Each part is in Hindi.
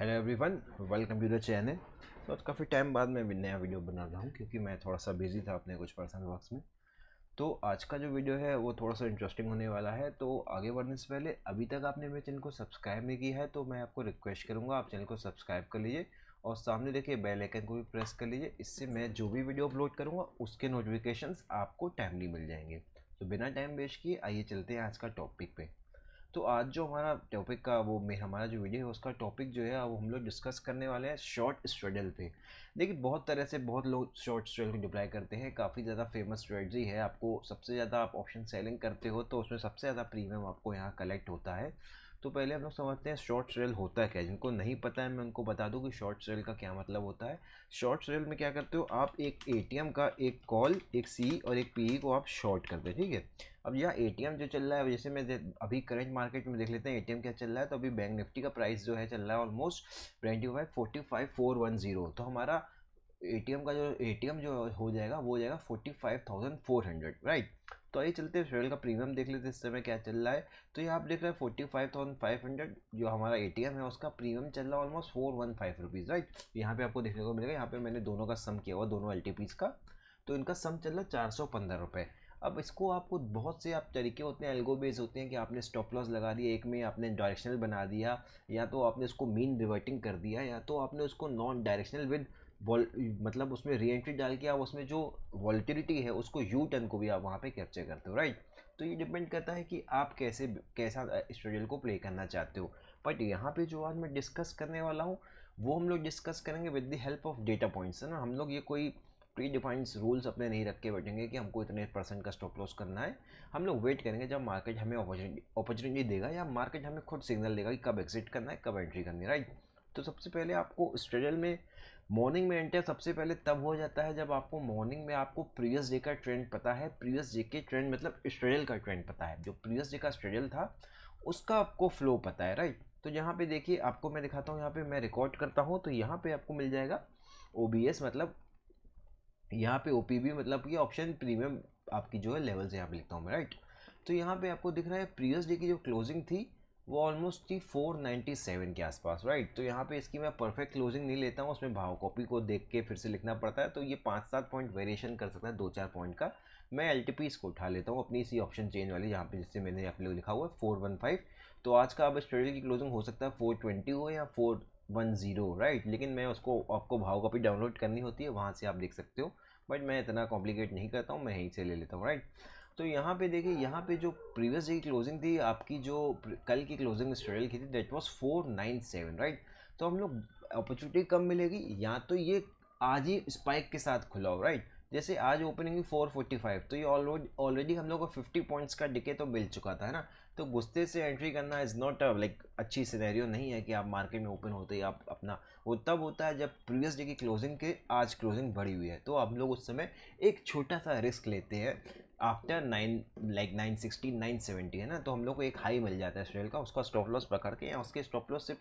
Hello everyone, welcome to the channel. तो आज काफ़ी टाइम बाद मैं नया वीडियो बना रहा हूँ क्योंकि मैं थोड़ा सा बिजी था अपने कुछ पर्सनल वर्क्स में। तो आज का जो वीडियो है वो थोड़ा सा इंटरेस्टिंग होने वाला है। तो आगे बढ़ने से पहले अभी तक आपने मेरे चैनल को सब्सक्राइब नहीं किया है तो मैं आपको रिक्वेस्ट करूँगा आप चैनल को सब्सक्राइब कर लीजिए और सामने देखिए बेल आइकन को भी प्रेस कर लीजिए। इससे मैं जो भी वीडियो अपलोड करूँगा उसके नोटिफिकेशंस आपको टाइमली मिल जाएंगे। तो बिना टाइम वेस्ट किए आइए चलते हैं आज का टॉपिक पे। तो आज जो हमारा टॉपिक का वो में हमारा जो वीडियो है उसका टॉपिक जो है वो हम लोग डिस्कस करने वाले हैं शॉर्ट स्ट्रेडल पे। देखिए बहुत तरह से बहुत लोग शॉर्ट स्ट्रेडल को डिप्लाई करते हैं। काफ़ी ज़्यादा फेमस स्ट्रेटजी है। आपको सबसे ज़्यादा आप ऑप्शन सेलिंग करते हो तो उसमें सबसे ज़्यादा प्रीमियम आपको यहाँ कलेक्ट होता है। तो पहले हम लोग समझते हैं शॉर्ट स्ट्रेडल होता है क्या। जिनको नहीं पता है मैं उनको बता दूं कि शॉर्ट स्ट्रेडल का क्या मतलब होता है। शॉर्ट स्ट्रेडल में क्या करते हो आप एक एटीएम का एक कॉल एक सी और एक पीई को आप शॉर्ट करते हैं, ठीक है। अब यह एटीएम जो चल रहा है जैसे मैं अभी करंट मार्केट में देख लेते हैं एटीएम क्या चल रहा है। तो अभी बैंक निफ्टी का प्राइस जो है चल रहा है ऑलमोस्ट 25,45,410। तो हमारा एटीएम जो हो जाएगा वो हो जाएगा 45,400, राइट। तो आइए चलते हैं शेयर का प्रीमियम देख लेते हैं इस समय क्या चल रहा है। तो यहाँ आप देख रहे हैं 45,500 जो हमारा एटीएम है उसका प्रीमियम चल रहा है ऑलमोस्ट 415 रुपीज़, राइट। यहाँ पे आपको देखने को मिलेगा। यहाँ पे मैंने दोनों का सम किया हुआ दोनों एलटीपीज का। तो इनका सम चल रहा है 415 रुपये। अब इसको आपको बहुत से आप तरीके होते हैं, एल्गो बेस होते हैं कि आपने स्टॉप लॉस लगा दिया, एक में आपने डायरेक्शनल बना दिया, या तो आपने उसको मीन रिवर्टिंग कर दिया, या तो आपने उसको नॉन डायरेक्शनल विद मतलब उसमें री एंट्री डाल के आप उसमें जो वॉलिटिलिटी है उसको यू टर्न को भी आप वहाँ पे कैप्चर करते हो, राइट। तो ये डिपेंड करता है कि आप कैसा स्ट्रेटजी को प्ले करना चाहते हो। बट यहाँ पे जो आज मैं डिस्कस करने वाला हूँ वो हम लोग डिस्कस करेंगे with the help of data points, है ना। हम लोग ये कोई प्री डिफाइंड रूल्स अपने नहीं रख के बैठेंगे कि हमको इतने परसेंट का स्टॉप लॉस करना है। हम लोग वेट करेंगे जब मार्केट हमें अपॉर्चुनिटी देगा या मार्केट हमें खुद सिग्नल देगा कि कब एग्जिट करना है कब एंट्री करनी है, राइट। तो सबसे पहले आपको स्ट्रेटल में मॉर्निंग में एंटर सबसे पहले तब हो जाता है जब आपको मॉर्निंग में आपको प्रीवियस डे का ट्रेंड पता है। प्रीवियस डे के ट्रेंड मतलब स्ट्रेटल का ट्रेंड पता है। जो प्रीवियस डे का स्ट्रेटल था उसका आपको फ्लो पता है, राइट। तो यहाँ पे देखिए आपको मैं दिखाता हूँ, यहाँ पे मैं रिकॉर्ड करता हूँ तो यहाँ पे आपको मिल जाएगा ओबीएस मतलब यहाँ पे ओपीबी मतलब कि ऑप्शन प्रीमियम आपकी जो है लेवल से यहाँ पे लिखता हूँ मैं, राइट। तो यहाँ पे आपको दिख रहा है प्रीवियस डे की जो क्लोजिंग थी वो ऑलमोस्ट थी 497 के आसपास, राइट। तो यहाँ पे इसकी मैं परफेक्ट क्लोजिंग नहीं लेता हूँ, उसमें भाव कॉपी को देख के फिर से लिखना पड़ता है। तो ये 5-7 पॉइंट वेरिएशन कर सकता है, 2-4 पॉइंट का। मैं एलटीपी इसको उठा लेता हूँ अपनी इसी ऑप्शन चेंज वाली जहाँ पे जिससे मैंने आप लोग लिखा हुआ है 415। तो आज का अब स्ट्रेटजी की क्लोजिंग हो सकता है 420 हो या 410, राइट। लेकिन मैं उसको आपको भाव कॉपी डाउनलोड करनी होती है, वहाँ से आप देख सकते हो। बट मैं इतना कॉम्प्लिकेट नहीं करता हूँ, मैं यहीं से ले लेता हूँ, राइट। तो यहाँ पे देखिए यहाँ पे जो प्रीवियस डे की क्लोजिंग थी आपकी जो कल की क्लोजिंग स्ट्रेटल की थी दैट वाज 497, राइट। तो हम लोग अपॉर्चुनिटी कब मिलेगी, या तो ये आज ही स्पाइक के साथ खुला हो, राइट। जैसे आज ओपनिंग हुई 445 तो ये ऑलरेडी हम लोग को 50 पॉइंट्स का डिके तो मिल चुका था, है ना। तो गुस्से से एंट्री करना इज़ नॉट लाइक अच्छी सिनेरियो नहीं है कि आप मार्केट में ओपन होते ही आप अपना, वो तब होता है जब प्रीवियस डे की क्लोजिंग के आज क्लोजिंग बढ़ी हुई है। तो हम लोग उस समय एक छोटा सा रिस्क लेते हैं आफ्टर 960 970, है ना। तो हम लोग को एक हाई मिल जाता है शेयर का, उसका स्टॉप लॉस पकड़ के या उसके स्टॉप लॉस से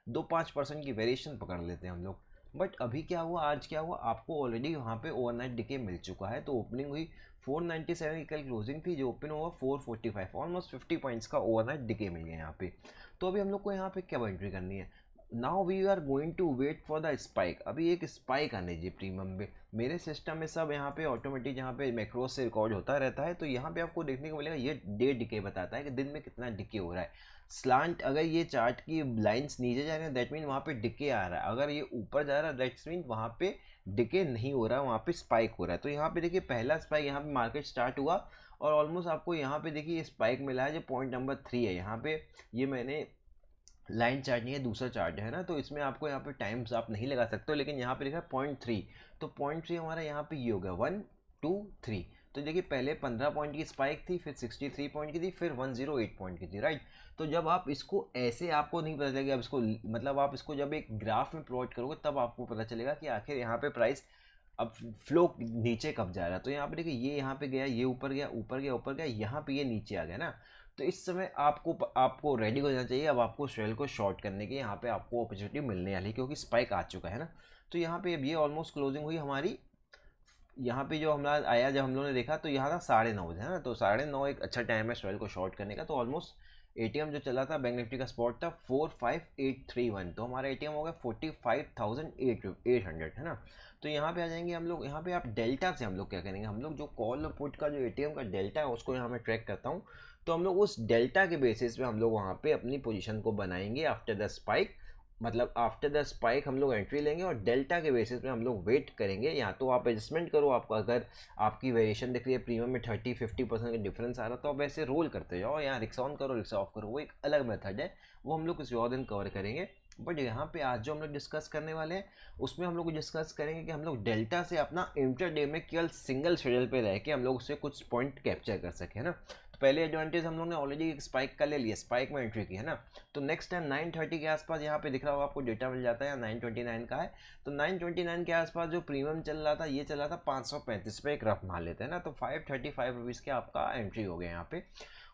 2-5% की वेरिएशन पकड़ लेते हैं हम लोग। बट अभी क्या हुआ, आज क्या हुआ, आपको ऑलरेडी वहाँ पे ओवरनाइट डिके मिल चुका है। तो ओपनिंग हुई 497 की कल क्लोजिंग थी, जो ओपन हुआ 445, ऑलमोस्ट 50 पॉइंट्स का ओवरनाइट डिके मिल गया यहाँ पे। तो अभी हम लोग को यहाँ पे क्या एंट्री करनी है। Now we are going to wait for the spike. अभी एक स्पाइक आने जी प्रीमियम पे। मेरे सिस्टम में सब यहाँ पे ऑटोमेटिक जहाँ पे मैक्रो से रिकॉर्ड होता रहता है। तो यहाँ पे आपको देखने को मिलेगा ये डे डिके बताता है कि दिन में कितना डिके हो रहा है। स्लांट अगर ये चार्ट की लाइंस नीचे जा रहे हैं दैट मीन वहाँ पे डिके आ रहा है, अगर ये ऊपर जा रहा है दैट मीन वहाँ पे डिके नहीं हो रहा है, वहाँ पे स्पाइक हो रहा है। तो यहाँ पे देखिए पहला स्पाइक यहाँ पे मार्केट स्टार्ट हुआ और ऑलमोस्ट आपको यहाँ पे देखिए स्पाइक मिला है जो पॉइंट नंबर 3 है यहाँ पे। ये मैंने लाइन चार्ट नहीं है, दूसरा चार्ट है ना। तो इसमें आपको यहाँ पे टाइम्स आप नहीं लगा सकते हो, लेकिन यहाँ पे लिखा है 0.3। तो 0.3 हमारा यहाँ पे ये हो गया 1 2 3। तो देखिए पहले 15 पॉइंट की स्पाइक थी, फिर 63 पॉइंट की थी, फिर 108 पॉइंट की थी, राइट। तो जब आप इसको ऐसे आपको नहीं पता चलेगा, अब इसको मतलब आप इसको जब एक ग्राफ में प्लॉट करोगे तब आपको पता चलेगा कि आखिर यहाँ पे प्राइस अब फ्लो नीचे कब जा रहा है। तो यहाँ पे देखिए ये यहाँ पे गया, ये ऊपर गया, ऊपर गया, ऊपर गया, यहाँ पे ये नीचे आ गया ना। तो इस समय आपको रेडी हो जाना चाहिए। अब आपको शेल को शॉर्ट करने की यहाँ पे आपको अपॉर्चुनिटी मिलने वाली है क्योंकि स्पाइक आ चुका है ना। तो यहाँ पे अब ये ऑलमोस्ट क्लोजिंग हुई हमारी। यहाँ पे जो हमारा आया जब हम लोगों ने देखा तो यहाँ था 9:30 बजे, है ना। तो 9:30 एक अच्छा टाइम है शेल को शॉर्ट करने का। तो ऑलमोस्ट एटीएम जो चला था बैंक निफ्टी का स्पॉट था 45831, तो हमारा एटीएम हो गया 45,800 है ना। तो यहाँ पे आ जाएंगे हम लोग, यहाँ पे आप डेल्टा से हम लोग क्या करेंगे, हम लोग जो कॉल और पुट का जो एटीएम का डेल्टा है उसको यहाँ मैं ट्रैक करता हूँ, तो हम लोग उस डेल्टा के बेसिस पे हम लोग वहाँ पे अपनी पोजीशन को बनाएंगे आफ्टर द स्पाइक, मतलब आफ्टर द स्पाइक हम लोग एंट्री लेंगे और डेल्टा के बेसिस पे हम लोग वेट करेंगे। या तो आप एडजस्टमेंट करो, आपको अगर आपकी वेरिएशन दिख रही है प्रीमियम में 30-50% का डिफरेंस आ रहा तो आप ऐसे रोल करते जाओ, यहाँ रिक्शा ऑन करो रिक्शा ऑफ करो, वो एक अलग मेथड है, वो हम लोग किसी और दिन कवर करेंगे। बट यहाँ पे आज जो हम लोग डिस्कस करने वाले हैं उसमें हम लोग डिस्कस करेंगे कि हम लोग डेल्टा से अपना इंटरडे में केवल सिंगल शेड्यूल पे रह के हम लोग उससे कुछ पॉइंट कैप्चर कर सके, है ना। तो पहले एडवांटेज हम लोग ने ऑलरेडी एक स्पाइक का ले लिया, स्पाइक में एंट्री की, है ना। तो नेक्स्ट टाइम 9:30 के आसपास यहाँ पे दिख रहा होगा आपको डेटा मिल जाता है, 9:29 का है, तो 9:29 के आसपास जो प्रीमियम चल रहा था ये चल रहा था 535 पे, एक रफ मान लेते हैं ना, तो 535 रुपीज़ के आपका एंट्री हो गया यहाँ पे।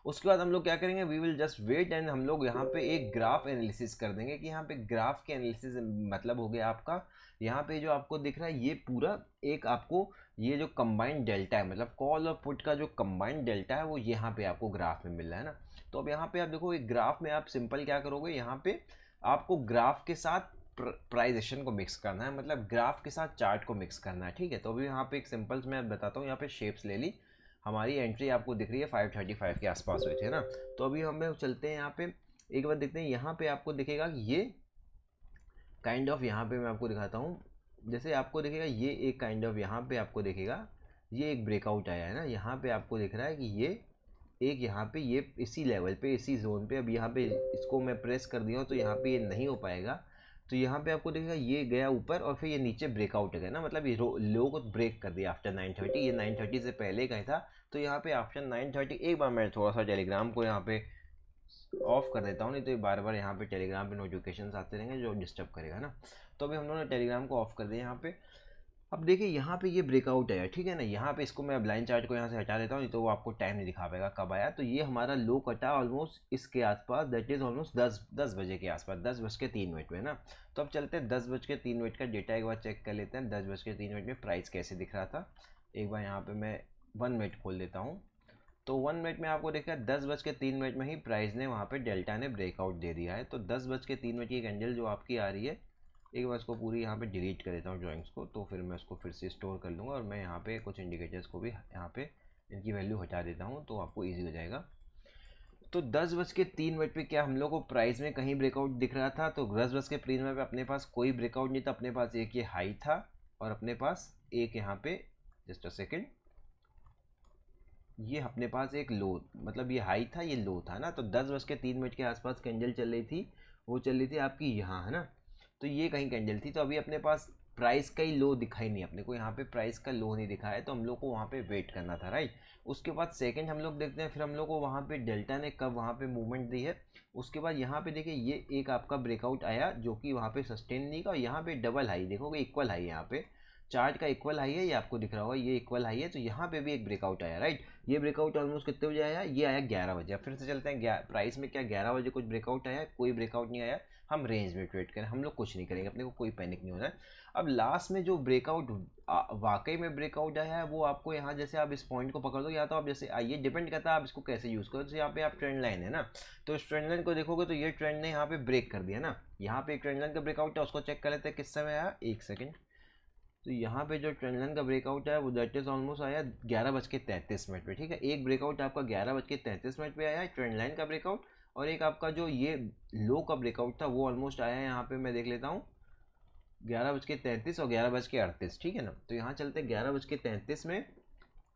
उसके बाद हम लोग क्या करेंगे, we will just wait and हम लोग यहाँ पे एक ग्राफ एनालिसिस कर देंगे कि यहाँ पे ग्राफ के एनालिसिस मतलब हो गया आपका, यहाँ पे जो आपको दिख रहा है ये पूरा एक आपको ये जो कंबाइंड डेल्टा है, मतलब कॉल और पुट का जो कंबाइंड डेल्टा है वो यहाँ पे आपको ग्राफ में मिल रहा है ना। तो अब यहाँ पे आप देखो एक ग्राफ में आप सिंपल क्या करोगे, यहाँ पे आपको ग्राफ के साथ प्राइजेशन को मिक्स करना है, मतलब ग्राफ के साथ चार्ट को मिक्स करना है, ठीक है। तो अभी यहाँ पे एक सिंपल मैं बताता हूँ, यहाँ पे शेप्स ले ली, हमारी एंट्री आपको दिख रही है 535 के आसपास हुई थी ना। तो अभी हम चलते हैं यहाँ पे एक बार देखते हैं, यहाँ पे आपको दिखेगा कि ये काइंड ऑफ, यहाँ पे मैं आपको दिखाता हूँ, जैसे आपको दिखेगा ये एक काइंड ऑफ, यहाँ पे आपको दिखेगा ये एक ब्रेकआउट आया है ना, यहाँ पे आपको दिख रहा है कि ये एक यहाँ पे ये इसी लेवल पे इसी जोन पे, अब यहाँ पे इसको मैं प्रेस कर दिया हूँ तो यहाँ पे ये नहीं हो पाएगा, तो यहाँ पे आपको दिखेगा ये गया ऊपर और फिर ये नीचे ब्रेकआउट है ना, मतलब ये लो को ब्रेक कर दिया आफ्टर 9:30, ये 9:30 से पहले कहीं था, तो यहाँ पे आफ्टर 9:30 एक बार मैं थोड़ा सा टेलीग्राम को यहाँ पे ऑफ कर देता हूँ, नहीं तो बार बार यहाँ पे टेलीग्राम पे नोटिफिकेशन आते रहेंगे जो डिस्टर्ब करेगा ना। तो अभी हम लोगों ने टेलीग्राम को ऑफ कर दिया यहाँ पे। अब देखिए यहाँ पे ये ब्रेकआउट आया, ठीक है ना, यहाँ पे इसको मैं ब्लाइंड चार्ट को यहाँ से हटा देता हूँ, नहीं तो वो आपको टाइम नहीं दिखा पाएगा कब आया। तो ये हमारा लो कटा ऑलमोस्ट इसके आसपास, दैट इज ऑलमोस्ट 10 बजे के आसपास, 10:03 में ना। तो अब चलते हैं 10:03 का डेटा एक बार चेक कर लेते हैं, 10:03 में प्राइस कैसे दिख रहा था। एक बार यहाँ पे मैं 1 मिनट खोल देता हूँ, तो 1 मिनट में आपको देखा 10:03 में ही प्राइस ने वहाँ पे डेल्टा ने ब्रेकआउट दे दिया है। तो 10:03 की कैंडल जो आपकी आ रही है, एक बार इसको पूरी यहाँ पे डिलीट कर देता हूँ ड्राइंग्स को, तो फिर मैं उसको फिर से स्टोर कर लूँगा और मैं यहाँ पे कुछ इंडिकेटर्स को भी यहाँ पे इनकी वैल्यू हटा देता हूँ तो आपको ईजी हो जाएगा। तो 10:03 पे क्या हम लोग को प्राइस में कहीं ब्रेकआउट दिख रहा था, तो 10:03 पे अपने पास कोई ब्रेकआउट नहीं था, अपने पास एक ये हाई था और अपने पास एक यहाँ पे, जस्ट अ सेकेंड, ये अपने पास एक लो, मतलब ये हाई था ये लो था ना। तो 10:03 के आसपास कैंडल चल रही थी, वो चल रही थी आपकी यहाँ, है ना। तो ये कहीं कैंडल थी, तो अभी अपने पास प्राइस का ही लो दिखाई नहीं, अपने को यहाँ पे प्राइस का लो नहीं दिखा है, तो हम लोग को वहाँ पे वेट करना था, राइट। उसके बाद सेकंड हम लोग देखते हैं फिर हम लोग को वहाँ पे डेल्टा ने कब वहाँ पे मूवमेंट दी है। उसके बाद यहाँ पे देखिए ये एक आपका ब्रेकआउट आया जो कि वहाँ पे सस्टेन नहीं का, और यहाँ पे डबल हाई देखोगे, इक्वल हाई है यहाँ पे, चार्ट का इक्वल हाई है, ये आपको दिख रहा होगा ये इक्वल हाई है, तो यहाँ पे भी एक ब्रेकआउट आया, राइट। ये ब्रेकआउट ऑलमोस्ट कितने बजे आया, ये आया 11 बजे। फिर से चलते हैं प्राइस में, क्या 11 बजे कुछ ब्रेकआउट आया, कोई ब्रेकआउट नहीं आया, हम रेंज में ट्रेड करें, हम लोग कुछ नहीं करेंगे, अपने को कोई पैनिक नहीं होना है। अब लास्ट में जो ब्रेकआउट वाकई में ब्रेकआउट आया है वो आपको यहाँ, जैसे आप इस पॉइंट को पकड़ दो, या तो आप जैसे ये डिपेंड करता है आप इसको कैसे यूज़ करो। जैसे यहाँ पे आप ट्रेंड लाइन है ना, तो इस ट्रेंड लाइन को देखोगे तो ये ट्रेंड ने यहाँ पे ब्रेक कर दिया ना, यहाँ पे एक ट्रेंड लाइन का ब्रेकआउट है, उसको चेक कर लेते हैं किस समय आया, एक सेकेंड। तो यहाँ पे जो ट्रेंड लाइन का ब्रेकआउट है वो दैट इज ऑलमोस्ट आया 11:33 पे, ठीक है। एक ब्रेकआउट आपका 11:33 पे आया है ट्रेंड लाइन का ब्रेकआउट, और एक आपका जो ये लो का ब्रेकआउट था वो ऑलमोस्ट आया है, यहाँ पे मैं देख लेता हूँ 11:33 और 11:38, ठीक है ना। तो यहाँ चलते 11:33 में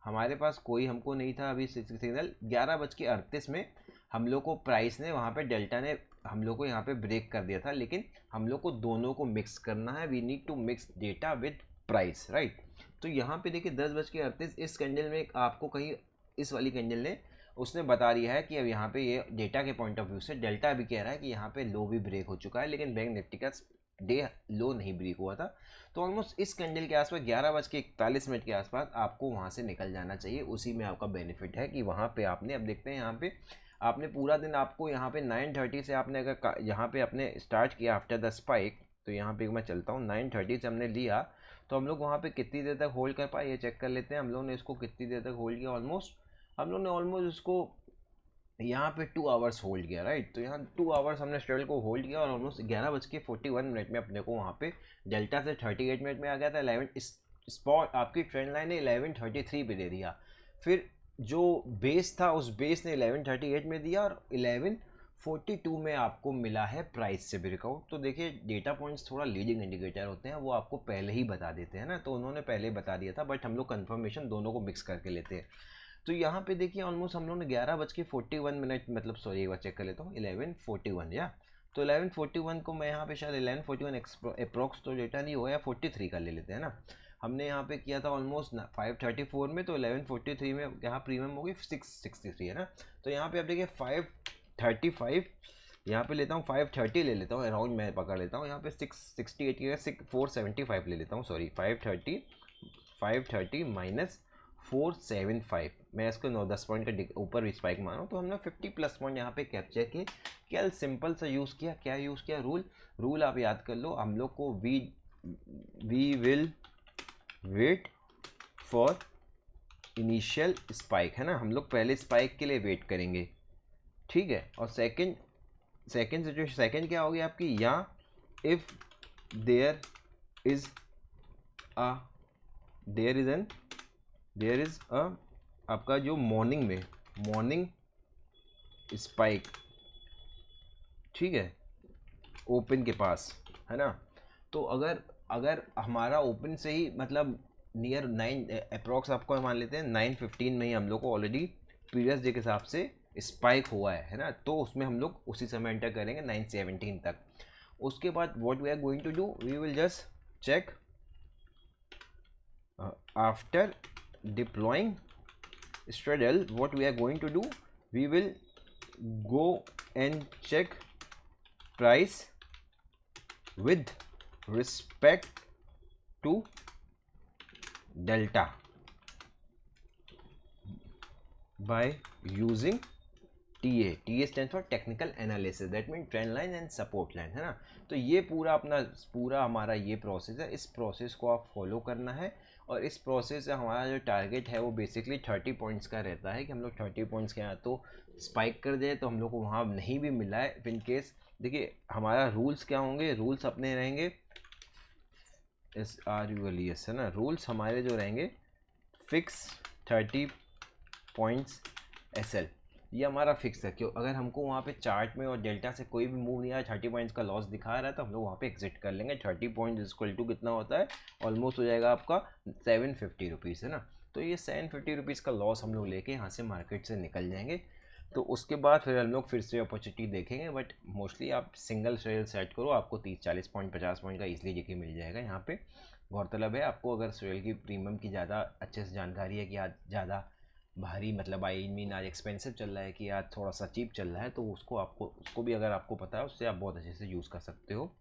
हमारे पास कोई हमको नहीं था अभी सिग्नल, 11:38 में हम लोग को प्राइस ने वहाँ पे डेल्टा ने हम लोग को यहाँ पे ब्रेक कर दिया था, लेकिन हम लोग को दोनों को मिक्स करना है, we need to mix data with price, right. तो यहाँ पे देखिए 10:38 इस कैंडल में आपको कहीं इस वाली कैंडल ने उसने बता दिया है कि अब यहाँ पे ये डेटा के पॉइंट ऑफ व्यू से डेल्टा भी कह रहा है कि यहाँ पे लो भी ब्रेक हो चुका है, लेकिन बैंक निफ्टी का डे लो नहीं ब्रेक हुआ था। तो ऑलमोस्ट इस कैंडल के आसपास 11:41 के आसपास आपको वहाँ से निकल जाना चाहिए, उसी में आपका बेनिफिट है कि वहाँ पे आपने, अब देखते हैं यहाँ पे आपने पूरा दिन, आपको यहाँ पे 9:30 से आपने अगर यहाँ पे आपने स्टार्ट किया आफ्टर द स्पाइक, तो यहाँ पे मैं चलता हूँ 9:30 से हमने लिया, तो हम लोग वहाँ पे कितनी देर तक होल्ड कर पाए ये चेक कर लेते हैं। हम लोग ने इसको कितनी देर तक होल्ड किया, ऑलमोस्ट हम लोग ने ऑलमोस्ट इसको यहाँ पे 2 आवर्स होल्ड किया, राइट। तो यहाँ 2 आवर्स हमने स्ट्रगल को होल्ड किया और ऑलमोस्ट 11:41 में अपने को वहाँ पे डेल्टा से 38 मिनट में आ गया था। 11 स्पॉट आपकी ट्रेंड लाइन ने 11:33 पे दे दिया। फिर जो बेस था उस बेस ने 11:38 में दिया और 11:42 में आपको मिला है प्राइस से ब्रेकआउट। तो देखिए डेटा पॉइंट्स थोड़ा लीडिंग इंडिकेटर होते हैं, वो आपको पहले ही बता देते हैं ना, तो उन्होंने पहले बता दिया था, बट हम लोग कंफर्मेशन दोनों को मिक्स करके लेते हैं। तो यहाँ पे देखिए ऑलमोस्ट हम लोग ने 11:41 मतलब सॉरी एक बार चेक कर लेता हूँ, 11:41 या तो 11:41 को मैं यहाँ पे शायद 11:41 अप्रोक्स तो डेटा नहीं हुआ, या 43 का ले लेते हैं ना। हमने यहाँ पे किया था ऑलमोस्ट 5:34 में, तो 11:43 में यहाँ प्रीमियम हो गई 663 है ना। तो यहाँ पे आप देखिए 5:35 यहाँ पे लेता हूँ, 5:30 ले लेता हूँ अराउंड, मैं पकड़ लेता हूँ यहाँ पे 668 की 475 ले लेता हूँ, सॉरी 530 माइनस 475, मैं इसको 9-10 पॉइंट का ऊपर स्पाइक मारा हूँ। तो हमने 50+ पॉइंट यहाँ पे कैप्चर किए। क्या सिंपल सा यूज़ किया, क्या यूज़ किया, रूल आप याद कर लो। हम लोग को we will wait for initial spike, है ना, हम लोग पहले स्पाइक के लिए वेट करेंगे, ठीक है। और सेकंड सिचुएशन, सेकंड क्या होगी आपकी, या इफ देयर इज अ आपका जो मॉर्निंग स्पाइक, ठीक है, ओपन के पास, है ना। तो अगर हमारा ओपन से ही मतलब नियर 9 अप्रॉक्स आपको मान लेते हैं 9:15 में ही हम लोग को ऑलरेडी प्रीवियस डे के हिसाब से स्पाइक हुआ है ना, तो उसमें हम लोग उसी समय एंटर करेंगे 9:17 तक। उसके बाद what we are going to do, we will just check after deploying straddle, what we are going to do, we will go and check price with respect to delta by using TA stands for technical analysis, that means trend line and support line, है ना। तो ये पूरा हमारा ये प्रोसेस है, इस प्रोसेस को आप फॉलो करना है। और इस प्रोसेस से हमारा जो टारगेट है वो बेसिकली 30 पॉइंट्स का रहता है कि हम लोग 30 पॉइंट्स के यहाँ तो स्पाइक कर दें। तो हम लोग को वहाँ नहीं भी मिला है, इन केस देखिए हमारा रूल्स क्या होंगे, रूल्स अपने रहेंगे SRULES, है ना। रूल्स हमारे जो रहेंगे फिक्स 30 पॉइंट्स SL, ये हमारा फिक्स है। क्यों, अगर हमको वहाँ पे चार्ट में और डेल्टा से कोई भी मूव नहीं आया, 30 पॉइंट्स का लॉस दिखा रहा है, तो हम लोग वहाँ पे एग्जिट कर लेंगे। 30 पॉइंट्स इक्वल टू कितना होता है, ऑलमोस्ट हो जाएगा आपका 750 रुपीज़, है ना। तो ये 750 रुपीज़ का लॉस हम लोग लेके यहाँ से मार्केट से निकल जाएंगे। तो उसके बाद फिर हम लोग फिर से अपॉर्चुनिटी देखेंगे, बट मोस्टली आप सिंगल शेयर सेट करो, आपको 30-40 पॉइंट 50 पॉइंट का ईजिली जेके मिल जाएगा यहाँ पे। गौरतलब है आपको, अगर शेयर की प्रीमियम की ज़्यादा अच्छे से जानकारी है कि आज ज़्यादा भारी मतलब आई मीन आज एक्सपेंसिव चल रहा है कि आज थोड़ा सा चीप चल रहा है, तो उसको भी अगर आपको पता है, उससे आप बहुत अच्छे से यूज़ कर सकते हो।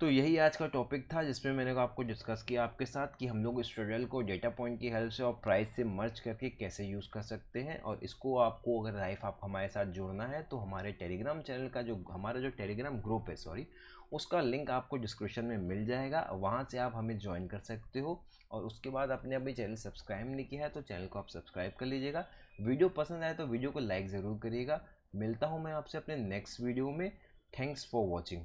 तो यही आज का टॉपिक था जिसमें मैंने आपको डिस्कस किया आपके साथ कि हम लोग इस ट्यूटोरियल को डेटा पॉइंट की हेल्प से और प्राइस से मर्ज करके कैसे यूज़ कर सकते हैं। और इसको आपको अगर लाइफ आप हमारे साथ जुड़ना है तो हमारे टेलीग्राम चैनल का हमारा जो टेलीग्राम ग्रुप है, सॉरी, उसका लिंक आपको डिस्क्रिप्शन में मिल जाएगा, वहाँ से आप हमें ज्वाइन कर सकते हो। और उसके बाद आपने अभी चैनल सब्सक्राइब नहीं किया है तो चैनल को आप सब्सक्राइब कर लीजिएगा। वीडियो पसंद आए तो वीडियो को लाइक ज़रूर करिएगा। मिलता हूँ मैं आपसे अपने नेक्स्ट वीडियो में। Thanks for watching.